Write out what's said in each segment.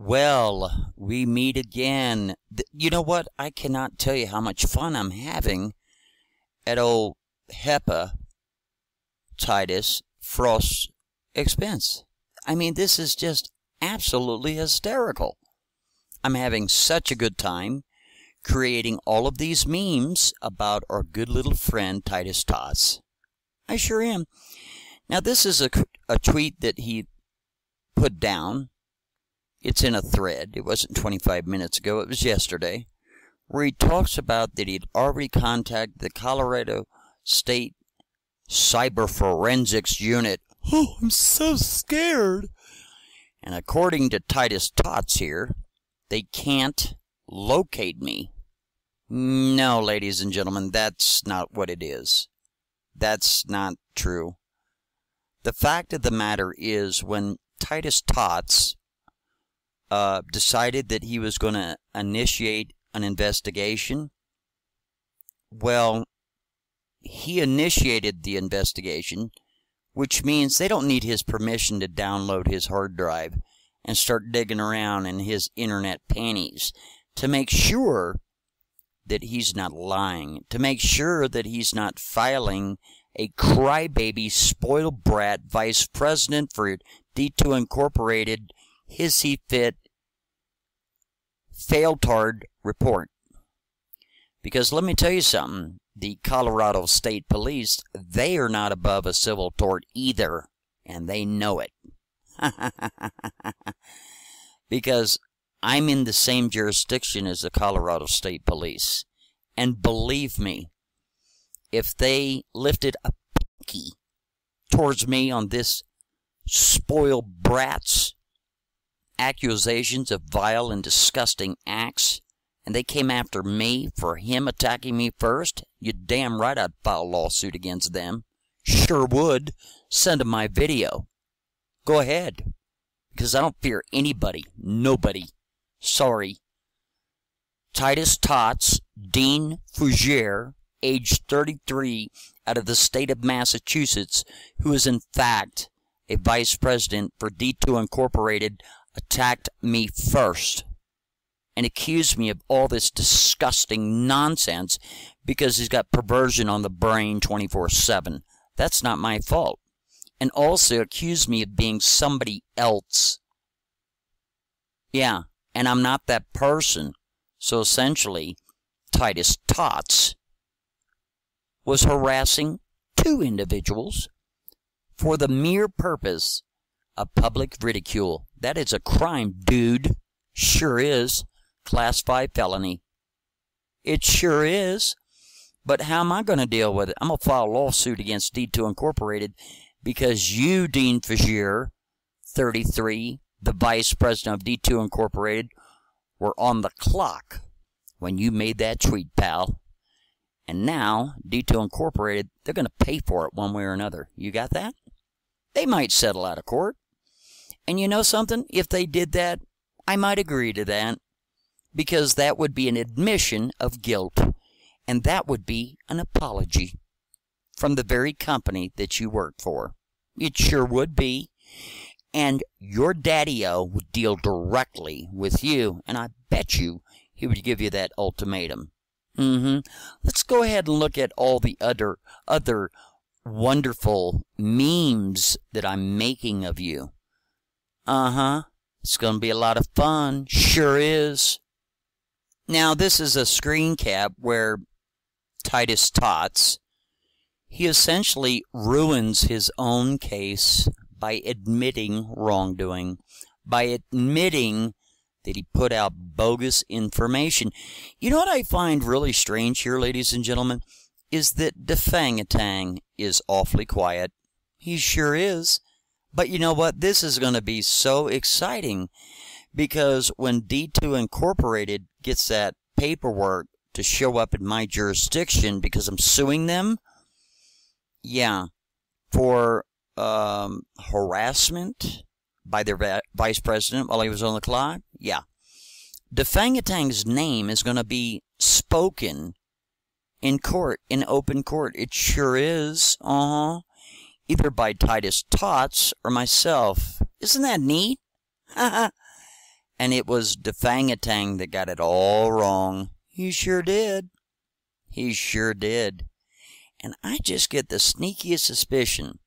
Well, we meet again. You know what? I cannot tell you how much fun I'm having at old HEPA Titus Frost's expense. I mean, this is just absolutely hysterical. I'm having such a good time creating all of these memes about our good little friend Titus Tots. I sure am. Now, this is a tweet that he put down. It's in a thread. It wasn't 25 minutes ago. It was yesterday, where he talks about that he'd already contacted the Colorado State Cyber Forensics Unit. Oh, I'm so scared. And according to Titus Tots here, they can't locate me. No, ladies and gentlemen, that's not what it is. That's not true. The fact of the matter is, when Titus Tots decided that he was going to initiate an investigation, well, he initiated the investigation, which means they don't need his permission to download his hard drive and start digging around in his internet panties to make sure that he's not lying, to make sure that he's not filing a crybaby, spoiled brat vice president for D2 Incorporated, hissy-fit, failtard report. Because let me tell you something, the Colorado State Police, they are not above a civil tort either, and they know it. Because I'm in the same jurisdiction as the Colorado State Police, and believe me, if they lifted a pinky towards me on this spoiled brat's accusations of vile and disgusting acts, and they came after me for him attacking me first, you're damn right I'd file a lawsuit against them. Sure would. Send them my video. Go ahead. Because I don't fear anybody. Nobody. Sorry. Titus Tots, Dean Fougere, age 33, out of the state of Massachusetts, who is in fact a vice president for D2 Incorporated, attacked me first and accused me of all this disgusting nonsense because he's got perversion on the brain 24/7. That's not my fault. And also accused me of being somebody else. Yeah, and I'm not that person. So essentially, Titus Tots was harassing two individuals for the mere purpose of public ridicule. That is a crime, dude. Sure is. Class 5 felony. It sure is. But how am I going to deal with it? I'm going to file a lawsuit against D2 Incorporated because you, Dean Fougere, 33, the vice president of D2 Incorporated, were on the clock when you made that tweet, pal. And now, D2 Incorporated, they're going to pay for it one way or another. You got that? They might settle out of court. And you know something? If they did that, I might agree to that. Because that would be an admission of guilt. And that would be an apology from the very company that you work for. It sure would be. And your daddy-o would deal directly with you. And I bet you he would give you that ultimatum. Let's go ahead and look at all the other wonderful memes that I'm making of you. It's going to be a lot of fun. Sure is. Now, this is a screen cap where Titus Tots, he essentially ruins his own case by admitting wrongdoing, by admitting that he put out bogus information. You know what I find really strange here, ladies and gentlemen, is that Defango is awfully quiet. He sure is. But you know what? This is going to be so exciting because when D2 Incorporated gets that paperwork to show up in my jurisdiction because I'm suing them, yeah, for harassment by their vice president while he was on the clock, yeah. Defango's name is going to be spoken in court, in open court. It sure is. Either by Titus Tots or myself. Isn't that neat? And it was Defango that got it all wrong. He sure did. He sure did. And I just get the sneakiest suspicion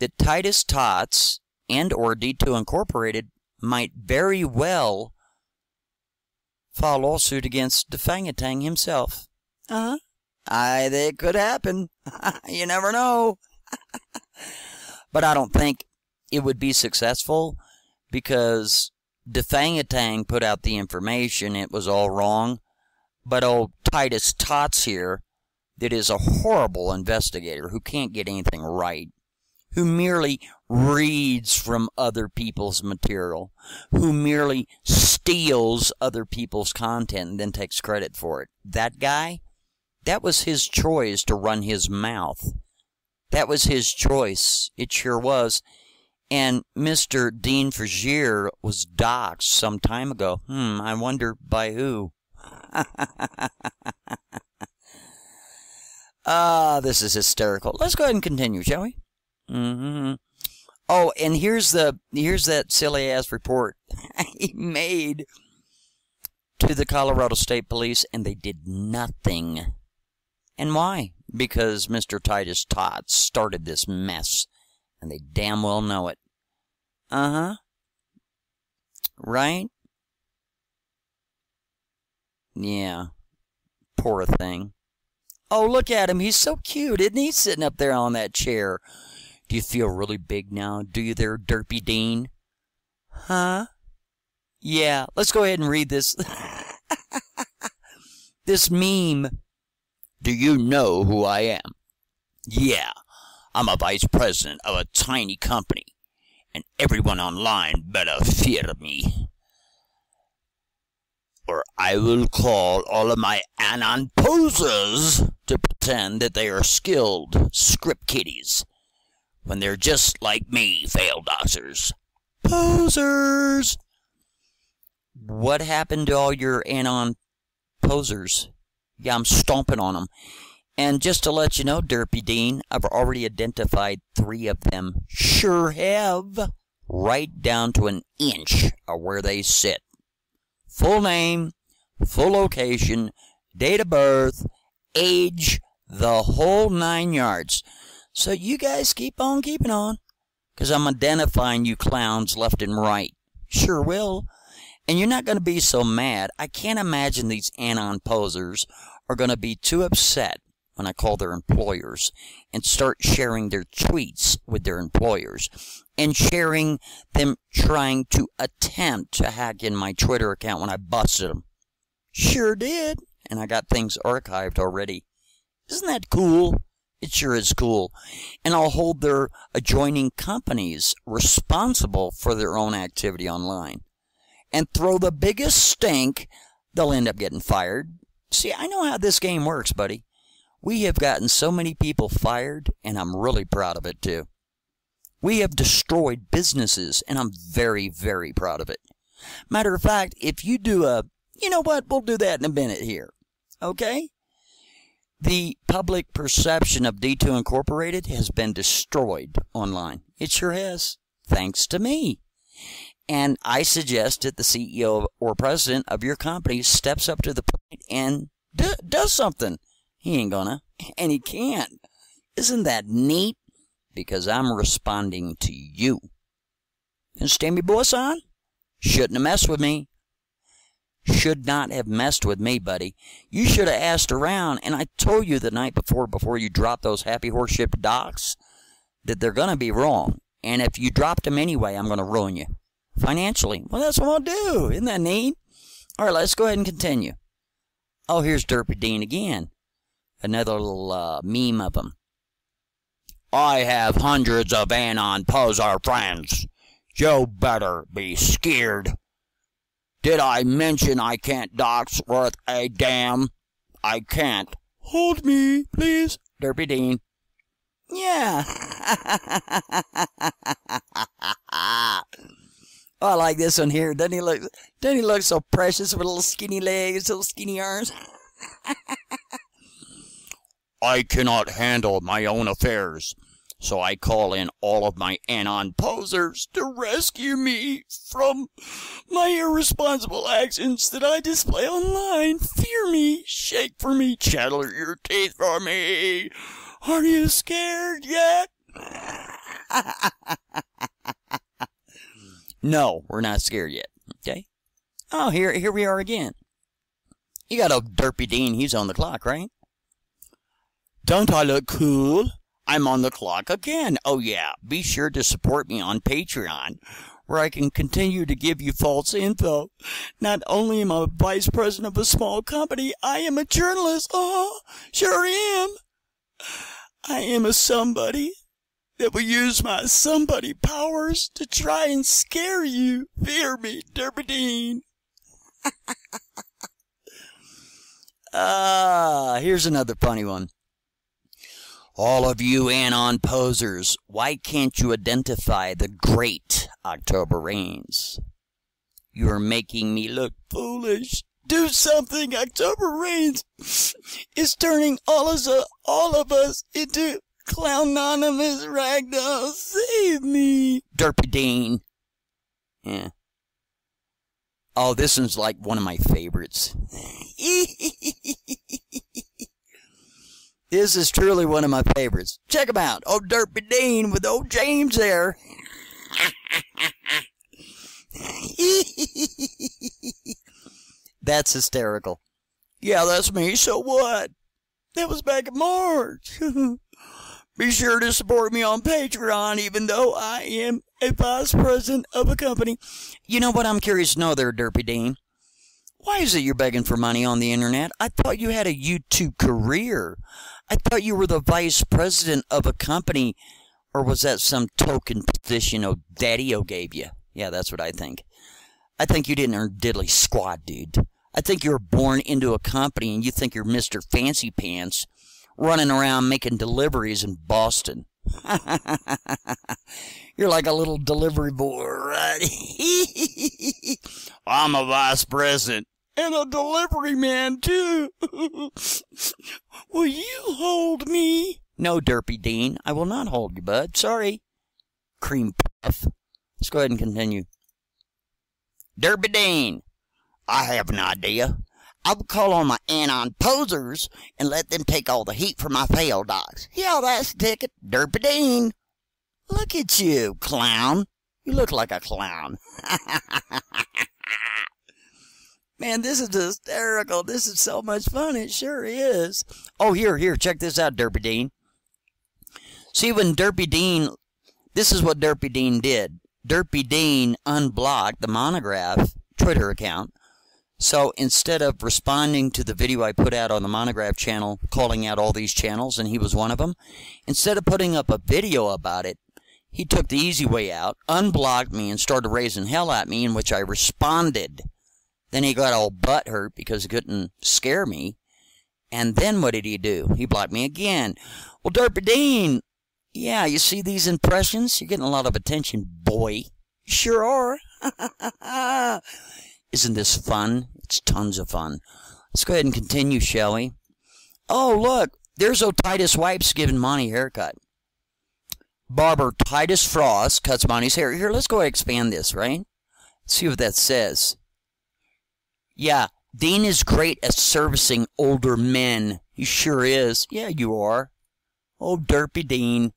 that Titus Tots and or D2 Incorporated might very well file a lawsuit against Defango himself. That could happen. You never know. But I don't think it would be successful because Defango put out the information. It was all wrong. But old Titus Tots here, that is a horrible investigator who can't get anything right, who merely reads from other people's material, who merely steals other people's content and then takes credit for it. That guy, that was his choice to run his mouth. That was his choice. It sure was. And Mr. Dean Frazier was doxxed some time ago. I wonder by who. This is hysterical. Let's go ahead and continue, shall we? Oh, and here's that silly ass report he made to the Colorado State Police, and they did nothing. And why? Because Mr. Titus Tots started this mess, and they damn well know it. Right? Yeah. Poor thing. Oh, look at him. He's so cute, isn't he? Sitting up there on that chair. Do you feel really big now? Do you there, Derpy Dean? Huh? Yeah. Let's go ahead and read this. This meme. Do you know who I am? Yeah. I'm a vice president of a tiny company, and everyone online better fear me, or I will call all of my anon posers to pretend that they are skilled script kiddies when they're just like me, failed doxers. Posers! What happened to all your anon posers? Yeah, I'm stomping on them. And just to let you know, Derpy Dean, I've already identified 3 of them. Sure have. Right down to an inch of where they sit. Full name, full location, date of birth, age, the whole 9 yards. So you guys keep on keeping on, because I'm identifying you clowns left and right. Sure will. And you're not going to be so mad. I can't imagine these anon posers are going to be too upset when I call their employers and start sharing their tweets with their employers and sharing them trying to attempt to hack in my Twitter account when I busted them. Sure did. And I got things archived already. Isn't that cool? It sure is cool. And I'll hold their adjoining companies responsible for their own activity online. And throw the biggest stink, they'll end up getting fired. See, I know how this game works, buddy. We have gotten so many people fired, and I'm really proud of it, too. We have destroyed businesses, and I'm very, very proud of it. Matter of fact, if you do you know what, we'll do that in a minute here. Okay? The public perception of D2 Incorporated has been destroyed online. It sure has. Thanks to me. And I suggest that the CEO or president of your company steps up to the plate and does something. He ain't gonna, and he can't. Isn't that neat? Because I'm responding to you. And stand me boy, son? Shouldn't have messed with me. Should not have messed with me, buddy. You should have asked around, and I told you the night before you dropped those happy horseship docs, that they're gonna be wrong. And if you dropped them anyway, I'm gonna ruin you. Financially. Well, that's what I'll do. Isn't that neat? All right, let's go ahead and continue. Oh, here's Derpy Dean again. Another little meme of him. I have hundreds of anon poser friends. You better be scared. Did I mention I can't dox worth a damn? I can't. Hold me, please. Derpy Dean. Yeah. Oh, I like this one here. Doesn't he look so precious with little skinny legs, little skinny arms? I cannot handle my own affairs. So I call in all of my anon posers to rescue me from my irresponsible actions that I display online. Fear me, shake for me, chatter your teeth for me. Are you scared yet? No, we're not scared yet. Okay. Oh, here we are again. You got old Derpy Dean. He's on the clock, right? Don't I look cool? I'm on the clock again. Oh, yeah. Be sure to support me on Patreon, where I can continue to give you false info. Not only am I a vice president of a small company, I am a journalist. Oh, sure am. I am a somebody that will use my somebody powers to try and scare you. Fear me, Derpy Dean. Here's another funny one. All of you anon posers, why can't you identify the great OctoberReignz? You are making me look foolish. Do something. OctoberReignz is turning all of us into clownonymous ragdolls. Save me. Derpy Dean. Yeah. Oh, this one's like one of my favorites. This is truly one of my favorites. Check him out. Old Derpy Dean with old James there. That's hysterical. Yeah, that's me. So what? That was back in March. Be sure to support me on Patreon, even though I am a vice president of a company. You know what I'm curious to know there, Derpy Dean? Why is it you're begging for money on the internet? I thought you had a YouTube career. I thought you were the vice president of a company. Or was that some token position Daddy-O gave you? Yeah, that's what I think. I think you didn't earn diddly squat, dude. I think you were born into a company and you think you're Mr. Fancy Pants running around making deliveries in Boston. You're like a little delivery boy, right? I'm a vice president. And a delivery man, too. Will you hold me? No, Derpy Dean. I will not hold you, bud. Sorry. Cream puff. Let's go ahead and continue. Derpy Dean. I have an idea. I'll call on my anon posers and let them take all the heat from my failed dogs. Yeah, that's the ticket. Derpy Dean. Look at you, clown. You look like a clown. Man, this is hysterical. This is so much fun. It sure is. Oh, here. Check this out, Derpy Dean. See, when Derpy Dean... This is what Derpy Dean did. Derpy Dean unblocked the Montagraph Twitter account. So instead of responding to the video I put out on the Montagraph channel, calling out all these channels, and he was one of them, instead of putting up a video about it, he took the easy way out, unblocked me, and started raising hell at me, in which I responded. Then he got all butthurt because he couldn't scare me. And then what did he do? He blocked me again. Well, Derpy Dean, yeah, you see these impressions? You're getting a lot of attention, boy. You sure are. Isn't this fun? It's tons of fun. Let's go ahead and continue, shall we? Oh, look. There's Titus Wipes giving Monty a haircut. Barber Titus Frost cuts Monty's hair. Here, let's go ahead and expand this, right? Let's see what that says. Yeah, Dean is great at servicing older men. He sure is. Yeah, you are. Oh, Derpy Dean.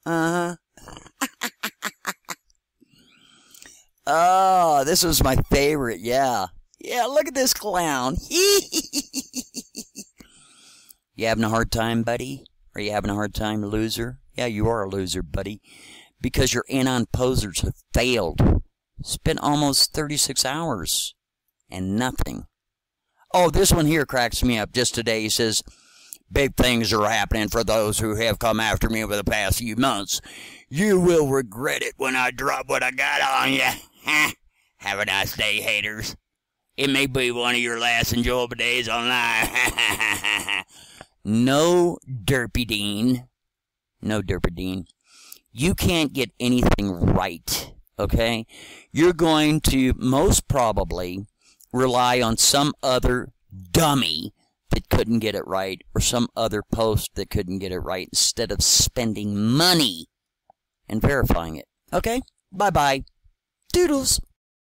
Uh-huh. Oh, this was my favorite, yeah. Yeah, look at this clown. You having a hard time, buddy? Are you having a hard time, loser? Yeah, you are a loser, buddy. Because your anon posers have failed. Spent almost 36 hours. And nothing. Oh, this one here cracks me up just today. He says, big things are happening for those who have come after me over the past few months. You will regret it when I drop what I got on you. Have a nice day, haters. It may be one of your last enjoyable days online. No, Derpy Dean. No, Derpy Dean. You can't get anything right, okay? You're going to most probably rely on some other dummy that couldn't get it right, or some other post that couldn't get it right, instead of spending money and verifying it. Okay? Bye-bye. Doodles.